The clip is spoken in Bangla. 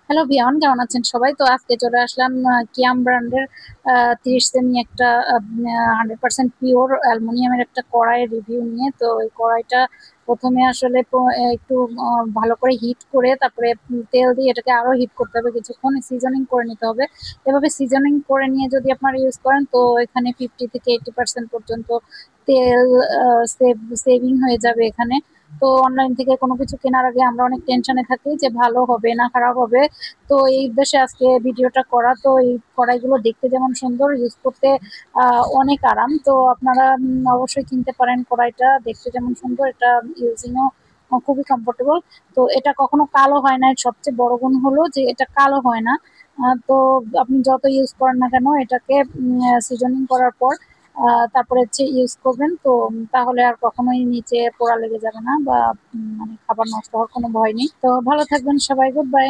হ্যালো ভিয়ন, কেমন আছেন সবাই? তো আজকে চলে আসলাম কিয়াম ব্র্যান্ডের 30 সেমি একটা 100% পিওর অ্যালুমিনিয়ামের একটা কড়াইয়ের রিভিউ নিয়ে। তো এই কড়াইটা প্রথমে আসলে একটু ভালো করে হিট করে তারপরে তেল দিয়ে এটাকে আরো হিট করতে হবে, কিছুক্ষণ সিজনিং করে নিতে হবে। এভাবে সিজনিং করে নিয়ে যদি আপনারা ইউজ করেন তো এখানে 50 থেকে 80% পর্যন্ত তেল সেভিং হয়ে যাবে এখানে। তো অনলাইন থেকে কোনো কিছু কেনার আগে আমরা অনেক টেনশনে থাকি যে ভালো হবে না খারাপ হবে। তো এই উদ্দেশ্যে আজকে ভিডিওটা করা। তো এই কড়াইগুলো দেখতে যেমন সুন্দর, ইউজ করতে অনেক আরাম। তো আপনারা অবশ্যই কিনতে পারেন কড়াইটা, দেখতে যেমন সুন্দর, এটা ইউজিংও খুবই কমফোর্টেবল। তো এটা কখনো কালো হয় না, এর সবচেয়ে বড় গুণ হলো যে এটা কালো হয় না। তো আপনি যত ইউজ করেন না কেন এটাকে সিজনিং করার পর তারপরে হচ্ছে ইউজ করবেন, তো তাহলে আর কখনোই নিচে পোড়া লেগে যাবে না বা মানে খাবার নষ্ট হওয়ার কোনো ভয় নেই। তো ভালো থাকবেন সবাই, গুড বাই।